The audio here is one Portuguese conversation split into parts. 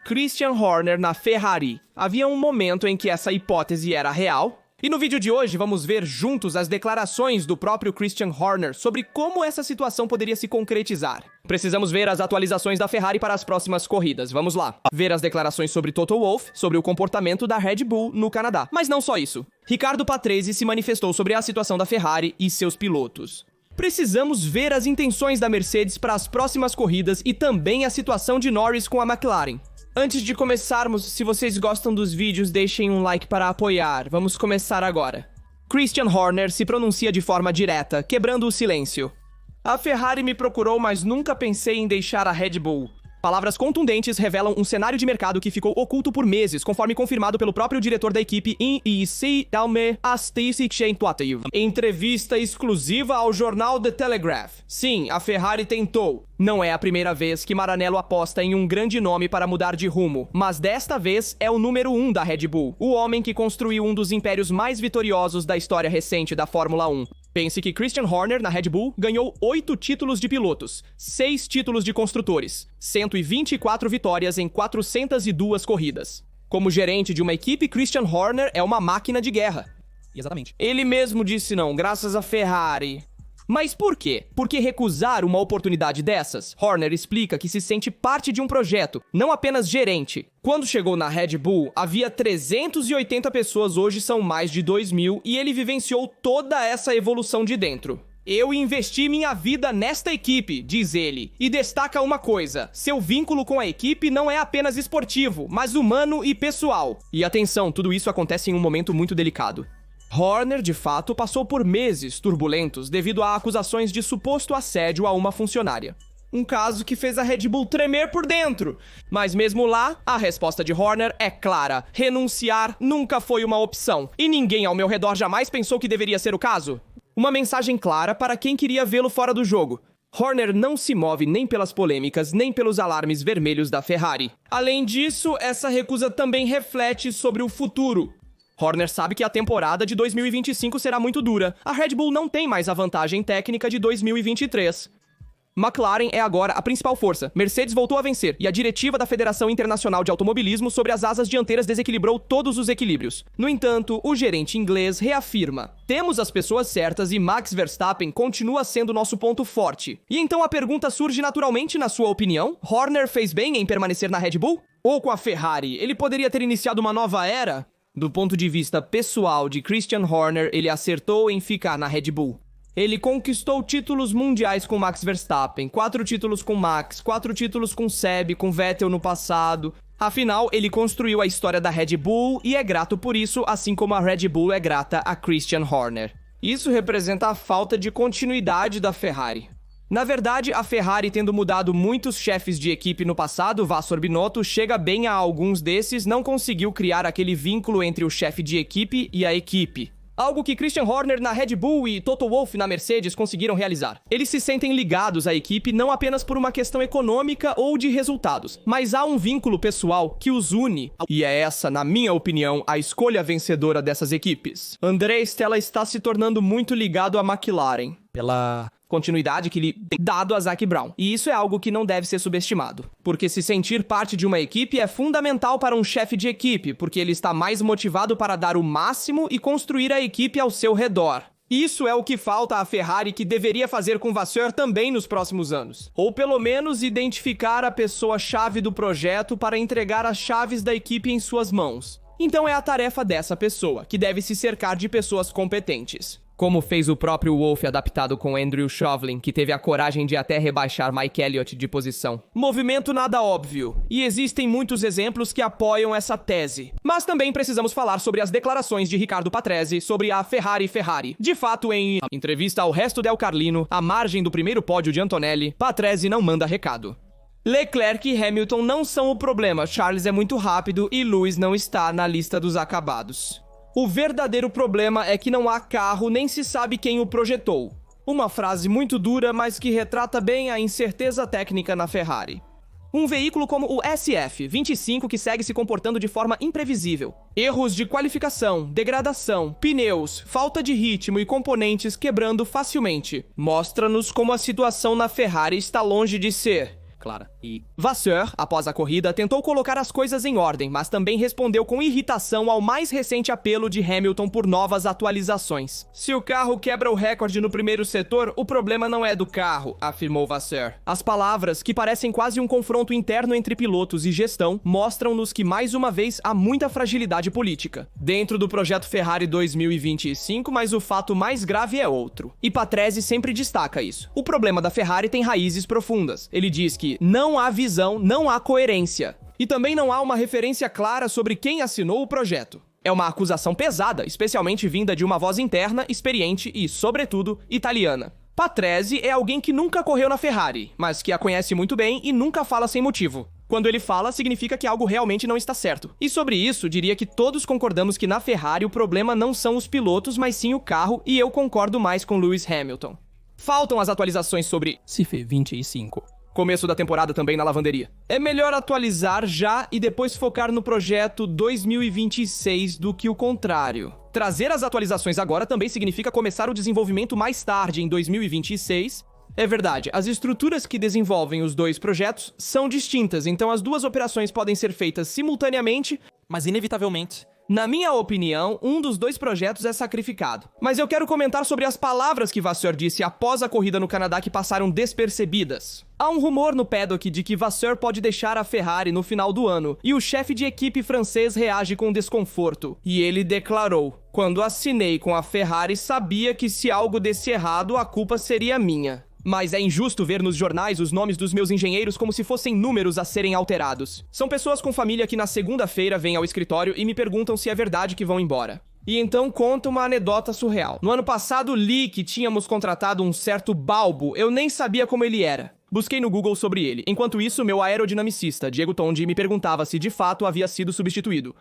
Christian Horner na Ferrari. Havia um momento em que essa hipótese era real. E no vídeo de hoje vamos ver juntos as declarações do próprio Christian Horner sobre como essa situação poderia se concretizar. Precisamos ver as atualizações da Ferrari para as próximas corridas. Vamos lá. Ver as declarações sobre Toto Wolff, sobre o comportamento da Red Bull no Canadá. Mas não só isso. Riccardo Patrese se manifestou sobre a situação da Ferrari e seus pilotos. Precisamos ver as intenções da Mercedes para as próximas corridas e também a situação de Norris com a McLaren. Antes de começarmos, se vocês gostam dos vídeos, deixem um like para apoiar. Vamos começar agora. Christian Horner se pronuncia de forma direta, quebrando o silêncio. A Ferrari me procurou, mas nunca pensei em deixar a Red Bull. Palavras contundentes revelam um cenário de mercado que ficou oculto por meses, conforme confirmado pelo próprio diretor da equipe em entrevista exclusiva ao jornal The Telegraph. Sim, a Ferrari tentou. Não é a primeira vez que Maranello aposta em um grande nome para mudar de rumo, mas desta vez é o número 1 da Red Bull, o homem que construiu um dos impérios mais vitoriosos da história recente da Fórmula 1. Pense que Christian Horner, na Red Bull, ganhou 8 títulos de pilotos, 6 títulos de construtores, 124 vitórias em 402 corridas. Como gerente de uma equipe, Christian Horner é uma máquina de guerra. Exatamente. Ele mesmo disse não, graças à Ferrari. Mas por quê? Por que recusar uma oportunidade dessas? Horner explica que se sente parte de um projeto, não apenas gerente. Quando chegou na Red Bull, havia 380 pessoas, hoje são mais de 2.000, e ele vivenciou toda essa evolução de dentro. Eu investi minha vida nesta equipe, diz ele, e destaca uma coisa, seu vínculo com a equipe não é apenas esportivo, mas humano e pessoal. E atenção, tudo isso acontece em um momento muito delicado. Horner, de fato, passou por meses turbulentos devido a acusações de suposto assédio a uma funcionária. Um caso que fez a Red Bull tremer por dentro. Mas mesmo lá, a resposta de Horner é clara. Renunciar nunca foi uma opção. E ninguém ao meu redor jamais pensou que deveria ser o caso. Uma mensagem clara para quem queria vê-lo fora do jogo. Horner não se move nem pelas polêmicas, nem pelos alarmes vermelhos da Ferrari. Além disso, essa recusa também reflete sobre o futuro. Horner sabe que a temporada de 2025 será muito dura. A Red Bull não tem mais a vantagem técnica de 2023. McLaren é agora a principal força. Mercedes voltou a vencer e a diretiva da Federação Internacional de Automobilismo sobre as asas dianteiras desequilibrou todos os equilíbrios. No entanto, o gerente inglês reafirma: temos as pessoas certas e Max Verstappen continua sendo nosso ponto forte. E então a pergunta surge naturalmente, na sua opinião: Horner fez bem em permanecer na Red Bull? Ou com a Ferrari, ele poderia ter iniciado uma nova era? Do ponto de vista pessoal de Christian Horner, ele acertou em ficar na Red Bull. Ele conquistou títulos mundiais com Max Verstappen, 4 títulos com Max, 4 títulos com Seb, com Vettel no passado. Afinal, ele construiu a história da Red Bull e é grato por isso, assim como a Red Bull é grata a Christian Horner. Isso representa a falta de continuidade da Ferrari. Na verdade, a Ferrari, tendo mudado muitos chefes de equipe no passado, Vasser Binotto chega bem a alguns desses, não conseguiu criar aquele vínculo entre o chefe de equipe e a equipe. Algo que Christian Horner na Red Bull e Toto Wolff na Mercedes conseguiram realizar. Eles se sentem ligados à equipe não apenas por uma questão econômica ou de resultados, mas há um vínculo pessoal que os une. E é essa, na minha opinião, a escolha vencedora dessas equipes. André Stella está se tornando muito ligado à McLaren. Pela continuidade que lhe tem dado a Zac Brown. E isso é algo que não deve ser subestimado. Porque se sentir parte de uma equipe é fundamental para um chefe de equipe, porque ele está mais motivado para dar o máximo e construir a equipe ao seu redor. Isso é o que falta à Ferrari, que deveria fazer com Vasseur também nos próximos anos. Ou pelo menos identificar a pessoa-chave do projeto para entregar as chaves da equipe em suas mãos. Então é a tarefa dessa pessoa, que deve se cercar de pessoas competentes. Como fez o próprio Wolff adaptado com Andrew Shovlin, que teve a coragem de até rebaixar Mike Elliott de posição. Movimento nada óbvio, e existem muitos exemplos que apoiam essa tese. Mas também precisamos falar sobre as declarações de Riccardo Patrese sobre a Ferrari. De fato, em entrevista ao Resto del Carlino, à margem do primeiro pódio de Antonelli, Patrese não manda recado. Leclerc e Hamilton não são o problema, Charles é muito rápido e Lewis não está na lista dos acabados. O verdadeiro problema é que não há carro nem se sabe quem o projetou. Uma frase muito dura, mas que retrata bem a incerteza técnica na Ferrari. Um veículo como o SF25 que segue se comportando de forma imprevisível. Erros de qualificação, degradação, pneus, falta de ritmo e componentes quebrando facilmente. Mostra-nos como a situação na Ferrari está longe de ser clara. Vasseur, após a corrida, tentou colocar as coisas em ordem, mas também respondeu com irritação ao mais recente apelo de Hamilton por novas atualizações. Se o carro quebra o recorde no primeiro setor, o problema não é do carro, afirmou Vasseur. As palavras, que parecem quase um confronto interno entre pilotos e gestão, mostram-nos que mais uma vez há muita fragilidade política dentro do projeto Ferrari 2025, mas o fato mais grave é outro. E Patrese sempre destaca isso. O problema da Ferrari tem raízes profundas. Ele diz que não há visão, não há coerência. E também não há uma referência clara sobre quem assinou o projeto. É uma acusação pesada, especialmente vinda de uma voz interna, experiente e, sobretudo, italiana. Patrese é alguém que nunca correu na Ferrari, mas que a conhece muito bem e nunca fala sem motivo. Quando ele fala, significa que algo realmente não está certo. E sobre isso, diria que todos concordamos que na Ferrari o problema não são os pilotos, mas sim o carro, e eu concordo mais com Lewis Hamilton. Faltam as atualizações sobre CIF 25. Começo da temporada também na lavanderia. É melhor atualizar já e depois focar no projeto 2026 do que o contrário. Trazer as atualizações agora também significa começar o desenvolvimento mais tarde, em 2026. É verdade, as estruturas que desenvolvem os dois projetos são distintas, então as duas operações podem ser feitas simultaneamente, Mas inevitavelmente, na minha opinião, um dos dois projetos é sacrificado. Mas eu quero comentar sobre as palavras que Vasseur disse após a corrida no Canadá que passaram despercebidas. Há um rumor no paddock de que Vasseur pode deixar a Ferrari no final do ano, e o chefe de equipe francês reage com desconforto. E ele declarou: "Quando assinei com a Ferrari, sabia que se algo desse errado, a culpa seria minha. Mas é injusto ver nos jornais os nomes dos meus engenheiros como se fossem números a serem alterados. São pessoas com família que na segunda-feira vêm ao escritório e me perguntam se é verdade que vão embora." E então conta uma anedota surreal. No ano passado, li que tínhamos contratado um certo Balbo, eu nem sabia como ele era. Busquei no Google sobre ele. Enquanto isso, meu aerodinamicista, Diego Tondi, me perguntava se de fato havia sido substituído.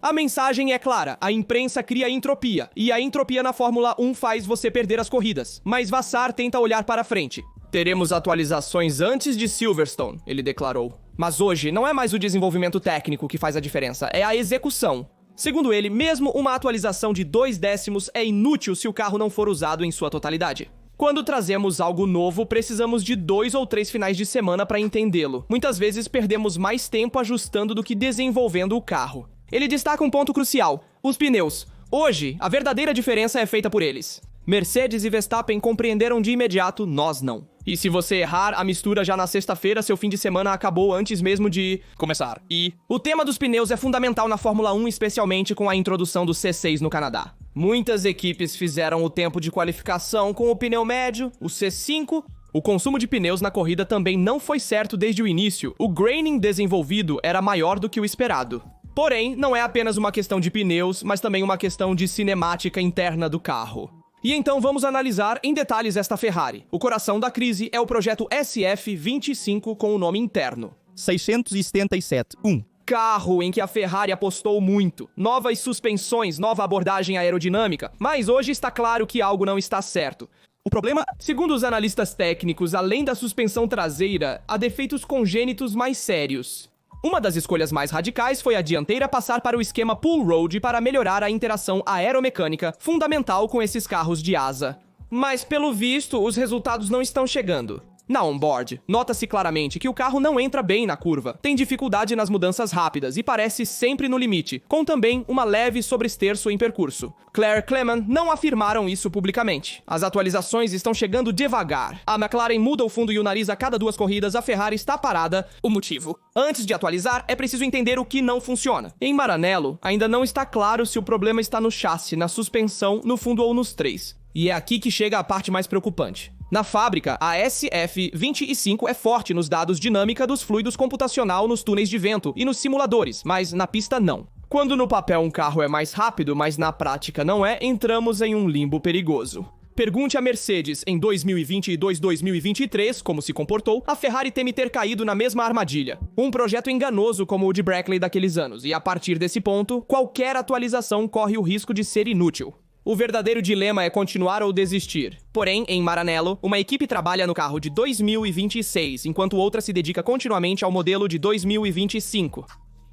A mensagem é clara, a imprensa cria entropia, e a entropia na Fórmula 1 faz você perder as corridas, mas Vassar tenta olhar para frente. "Teremos atualizações antes de Silverstone", ele declarou. Mas hoje não é mais o desenvolvimento técnico que faz a diferença, é a execução. Segundo ele, mesmo uma atualização de 2 décimos é inútil se o carro não for usado em sua totalidade. Quando trazemos algo novo, precisamos de 2 ou 3 finais de semana para entendê-lo. Muitas vezes perdemos mais tempo ajustando do que desenvolvendo o carro. Ele destaca um ponto crucial: os pneus. Hoje, a verdadeira diferença é feita por eles. Mercedes e Verstappen compreenderam de imediato, nós não. E se você errar a mistura já na sexta-feira, seu fim de semana acabou antes mesmo de começar. E o tema dos pneus é fundamental na Fórmula 1, especialmente com a introdução do C6 no Canadá. Muitas equipes fizeram o tempo de qualificação com o pneu médio, o C5. O consumo de pneus na corrida também não foi certo desde o início. O graining desenvolvido era maior do que o esperado. Porém, não é apenas uma questão de pneus, mas também uma questão de cinemática interna do carro. E então vamos analisar em detalhes esta Ferrari. O coração da crise é o projeto SF25 com o nome interno. 677.1. Carro em que a Ferrari apostou muito. Novas suspensões, nova abordagem aerodinâmica. Mas hoje está claro que algo não está certo. O problema, segundo os analistas técnicos, além da suspensão traseira, há defeitos congênitos mais sérios. Uma das escolhas mais radicais foi a dianteira passar para o esquema pull road para melhorar a interação aeromecânica, fundamental com esses carros de asa. Mas, pelo visto, os resultados não estão chegando. Na onboard, nota-se claramente que o carro não entra bem na curva, tem dificuldade nas mudanças rápidas e parece sempre no limite, com também uma leve sobresterço em percurso. Claire Clement não afirmaram isso publicamente. As atualizações estão chegando devagar. A McLaren muda o fundo e o nariz a cada 2 corridas, a Ferrari está parada. O motivo? Antes de atualizar, é preciso entender o que não funciona. Em Maranello, ainda não está claro se o problema está no chassi, na suspensão, no fundo ou nos 3. E é aqui que chega a parte mais preocupante. Na fábrica, a SF25 é forte nos dados dinâmica dos fluidos computacional nos túneis de vento e nos simuladores, mas na pista não. Quando no papel um carro é mais rápido, mas na prática não é, entramos em um limbo perigoso. Pergunte a Mercedes em 2022 e 2023 como se comportou, a Ferrari teme ter caído na mesma armadilha. Um projeto enganoso como o de Brackley daqueles anos, e a partir desse ponto, qualquer atualização corre o risco de ser inútil. O verdadeiro dilema é continuar ou desistir. Porém, em Maranello, uma equipe trabalha no carro de 2026, enquanto outra se dedica continuamente ao modelo de 2025,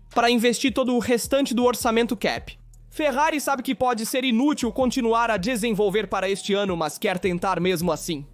para investir todo o restante do orçamento cap. Ferrari sabe que pode ser inútil continuar a desenvolver para este ano, mas quer tentar mesmo assim.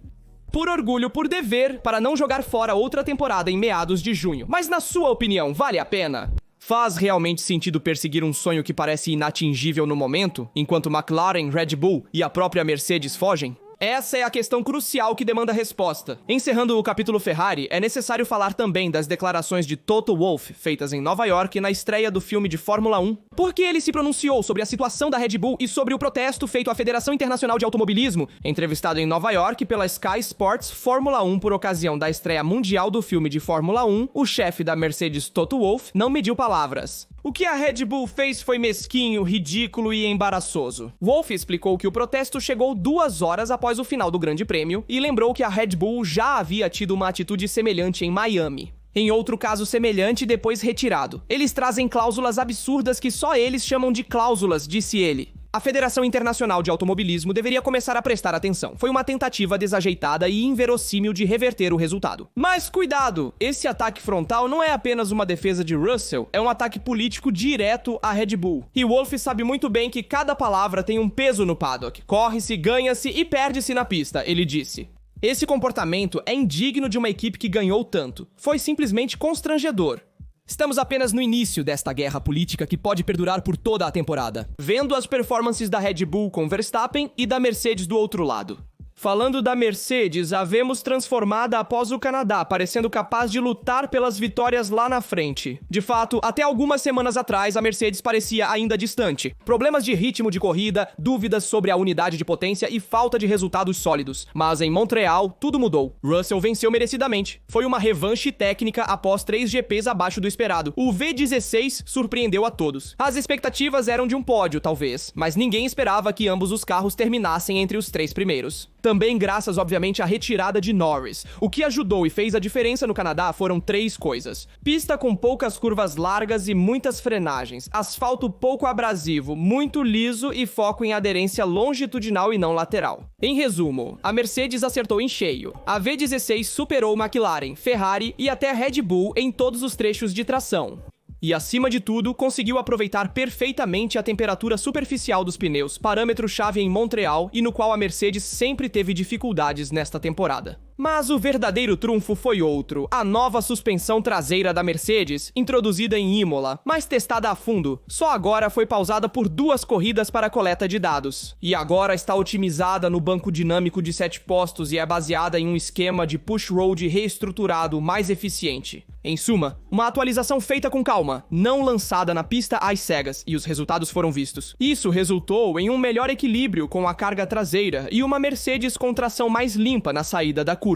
por orgulho, por dever, para não jogar fora outra temporada em meados de junho. Mas na sua opinião, vale a pena? Faz realmente sentido perseguir um sonho que parece inatingível no momento, enquanto McLaren, Red Bull e a própria Mercedes fogem? Essa é a questão crucial que demanda resposta. Encerrando o capítulo Ferrari, é necessário falar também das declarações de Toto Wolff, feitas em Nova York na estreia do filme de Fórmula 1, porque ele se pronunciou sobre a situação da Red Bull e sobre o protesto feito à Federação Internacional de Automobilismo. Entrevistado em Nova York pela Sky Sports Fórmula 1 por ocasião da estreia mundial do filme de Fórmula 1, o chefe da Mercedes, Toto Wolff, não mediu palavras. O que a Red Bull fez foi mesquinho, ridículo e embaraçoso. Wolff explicou que o protesto chegou 2 horas após o final do Grande Prêmio e lembrou que a Red Bull já havia tido uma atitude semelhante em Miami. Em outro caso semelhante, depois retirado. Eles trazem cláusulas absurdas que só eles chamam de cláusulas, disse ele. A Federação Internacional de Automobilismo deveria começar a prestar atenção. Foi uma tentativa desajeitada e inverossímil de reverter o resultado. Mas cuidado! Esse ataque frontal não é apenas uma defesa de Russell, é um ataque político direto à Red Bull. E Wolff sabe muito bem que cada palavra tem um peso no paddock. Corre-se, ganha-se e perde-se na pista, ele disse. Esse comportamento é indigno de uma equipe que ganhou tanto. Foi simplesmente constrangedor. Estamos apenas no início desta guerra política que pode perdurar por toda a temporada, vendo as performances da Red Bull com Verstappen e da Mercedes do outro lado. Falando da Mercedes, a vemos transformada após o Canadá, parecendo capaz de lutar pelas vitórias lá na frente. De fato, até algumas semanas atrás, a Mercedes parecia ainda distante. Problemas de ritmo de corrida, dúvidas sobre a unidade de potência e falta de resultados sólidos. Mas em Montreal, tudo mudou. Russell venceu merecidamente. Foi uma revanche técnica após 3 GPs abaixo do esperado. O V16 surpreendeu a todos. As expectativas eram de um pódio, talvez, mas ninguém esperava que ambos os carros terminassem entre os 3 primeiros. Também graças, obviamente, à retirada de Norris. O que ajudou e fez a diferença no Canadá foram 3 coisas. Pista com poucas curvas largas e muitas frenagens. Asfalto pouco abrasivo, muito liso e foco em aderência longitudinal e não lateral. Em resumo, a Mercedes acertou em cheio. A V16 superou McLaren, Ferrari e até Red Bull em todos os trechos de tração. E, acima de tudo, conseguiu aproveitar perfeitamente a temperatura superficial dos pneus, parâmetro-chave em Montreal e no qual a Mercedes sempre teve dificuldades nesta temporada. Mas o verdadeiro trunfo foi outro, a nova suspensão traseira da Mercedes, introduzida em Imola, mas testada a fundo. Só agora foi pausada por 2 corridas para a coleta de dados. E agora está otimizada no banco dinâmico de 7 postos e é baseada em um esquema de push-road reestruturado mais eficiente. Em suma, uma atualização feita com calma, não lançada na pista às cegas, e os resultados foram vistos. Isso resultou em um melhor equilíbrio com a carga traseira e uma Mercedes com tração mais limpa na saída da curva.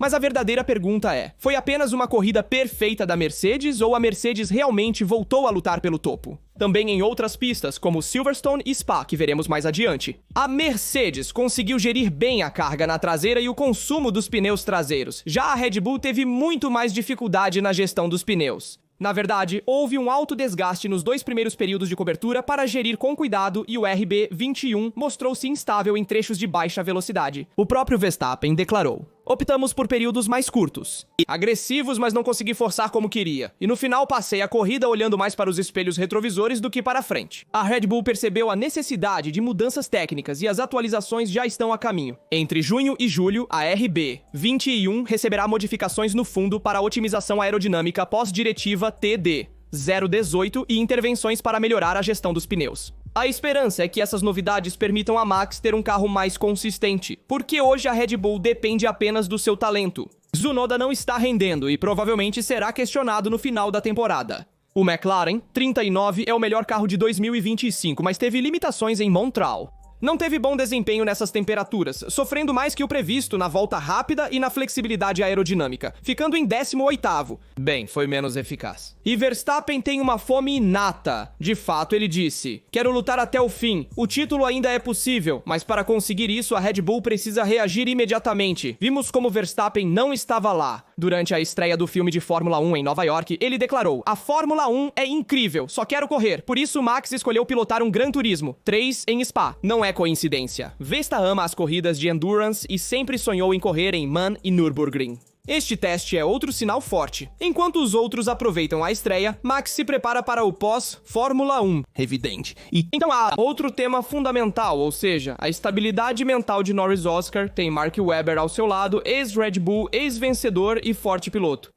Mas a verdadeira pergunta é, foi apenas uma corrida perfeita da Mercedes ou a Mercedes realmente voltou a lutar pelo topo? Também em outras pistas, como Silverstone e Spa, que veremos mais adiante. A Mercedes conseguiu gerir bem a carga na traseira e o consumo dos pneus traseiros. Já a Red Bull teve muito mais dificuldade na gestão dos pneus. Na verdade, houve um alto desgaste nos 2 primeiros períodos de cobertura para gerir com cuidado e o RB21 mostrou-se instável em trechos de baixa velocidade. O próprio Verstappen declarou: optamos por períodos mais curtos. Agressivos, mas não consegui forçar como queria. E no final passei a corrida olhando mais para os espelhos retrovisores do que para a frente. A Red Bull percebeu a necessidade de mudanças técnicas e as atualizações já estão a caminho. Entre junho e julho, a RB21 receberá modificações no fundo para a otimização aerodinâmica pós-diretiva TD 018 e intervenções para melhorar a gestão dos pneus. A esperança é que essas novidades permitam a Max ter um carro mais consistente, porque hoje a Red Bull depende apenas do seu talento. Tsunoda não está rendendo e provavelmente será questionado no final da temporada. O McLaren 39 é o melhor carro de 2025, mas teve limitações em Montreal. Não teve bom desempenho nessas temperaturas, sofrendo mais que o previsto na volta rápida e na flexibilidade aerodinâmica, ficando em 18º. Bem, foi menos eficaz. E Verstappen tem uma fome inata. De fato, ele disse: quero lutar até o fim, o título ainda é possível, mas para conseguir isso a Red Bull precisa reagir imediatamente. Vimos como Verstappen não estava lá. Durante a estreia do filme de Fórmula 1 em Nova York, ele declarou: a Fórmula 1 é incrível, só quero correr, por isso Max escolheu pilotar um Gran Turismo 3 em Spa. Não é coincidência. Vesta ama as corridas de endurance e sempre sonhou em correr em Man e Nürburgring. Este teste é outro sinal forte. Enquanto os outros aproveitam a estreia, Max se prepara para o pós-Fórmula 1. Evidente. E Então há outro tema fundamental, ou seja, a estabilidade mental de Norris Oscar. Tem Mark Webber ao seu lado, ex-Red Bull, ex-vencedor e forte piloto.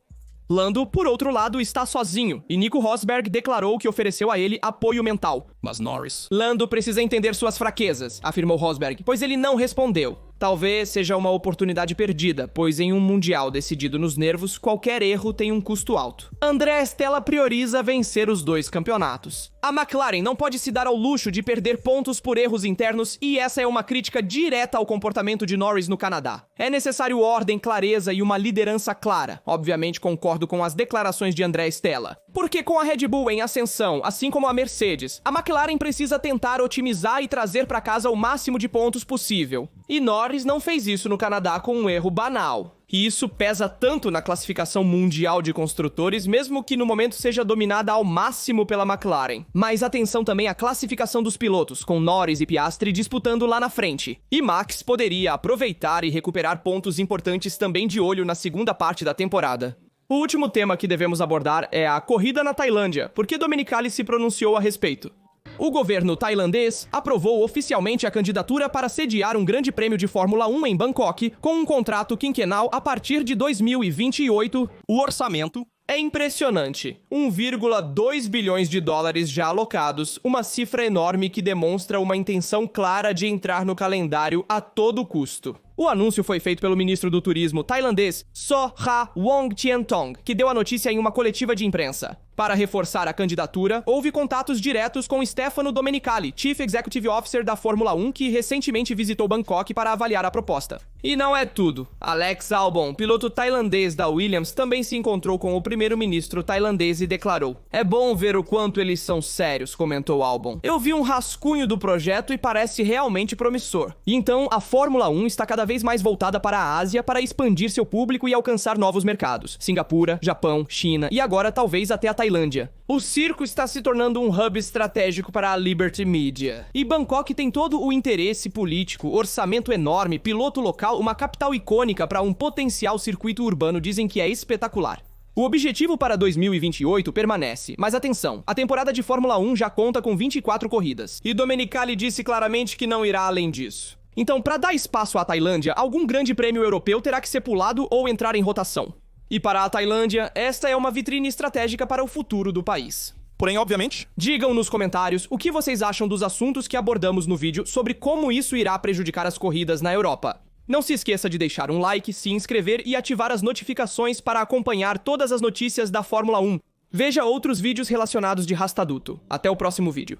Lando, por outro lado, está sozinho, e Nico Rosberg declarou que ofereceu a ele apoio mental. mas Norris. Lando precisa entender suas fraquezas, afirmou Rosberg, pois ele não respondeu. Talvez seja uma oportunidade perdida, pois em um mundial decidido nos nervos, qualquer erro tem um custo alto. André Stella prioriza vencer os 2 campeonatos. A McLaren não pode se dar ao luxo de perder pontos por erros internos, e essa é uma crítica direta ao comportamento de Norris no Canadá. É necessário ordem, clareza e uma liderança clara. Obviamente concordo com as declarações de André Stella. Porque com a Red Bull em ascensão, assim como a Mercedes, a McLaren precisa tentar otimizar e trazer para casa o máximo de pontos possível. E Norris não fez isso no Canadá com um erro banal. E isso pesa tanto na classificação mundial de construtores, mesmo que no momento seja dominada ao máximo pela McLaren. Mas atenção também à classificação dos pilotos, com Norris e Piastri disputando lá na frente. E Max poderia aproveitar e recuperar pontos importantes também de olho na segunda parte da temporada. O último tema que devemos abordar é a corrida na Tailândia, porque Domenicali se pronunciou a respeito. O governo tailandês aprovou oficialmente a candidatura para sediar um grande prêmio de Fórmula 1 em Bangkok, com um contrato quinquenal a partir de 2028. O orçamento É impressionante. 1,2 bilhões de dólares já alocados, uma cifra enorme que demonstra uma intenção clara de entrar no calendário a todo custo. O anúncio foi feito pelo ministro do turismo tailandês Soha Wongtientong, que deu a notícia em uma coletiva de imprensa. Para reforçar a candidatura, houve contatos diretos com Stefano Domenicali, Chief Executive Officer da Fórmula 1, que recentemente visitou Bangkok para avaliar a proposta. E não é tudo. Alex Albon, piloto tailandês da Williams, também se encontrou com o primeiro-ministro tailandês e declarou: "É bom ver o quanto eles são sérios", comentou Albon. "Eu vi um rascunho do projeto e parece realmente promissor. E então, a Fórmula 1 está cada vez mais voltada para a Ásia para expandir seu público e alcançar novos mercados. Singapura, Japão, China e agora talvez até a Tailândia. O circo está se tornando um hub estratégico para a Liberty Media. E Bangkok tem todo o interesse político, orçamento enorme, piloto local, uma capital icônica para um potencial circuito urbano, dizem que é espetacular. O objetivo para 2028 permanece, mas atenção, a temporada de Fórmula 1 já conta com 24 corridas. E Domenicali disse claramente que não irá além disso. Então, para dar espaço à Tailândia, algum grande prêmio europeu terá que ser pulado ou entrar em rotação. E para a Tailândia, esta é uma vitrine estratégica para o futuro do país. Porém, obviamente, Digam nos comentários o que vocês acham dos assuntos que abordamos no vídeo sobre como isso irá prejudicar as corridas na Europa. Não se esqueça de deixar um like, se inscrever e ativar as notificações para acompanhar todas as notícias da Fórmula 1. Veja outros vídeos relacionados de Rastaduto. Até o próximo vídeo.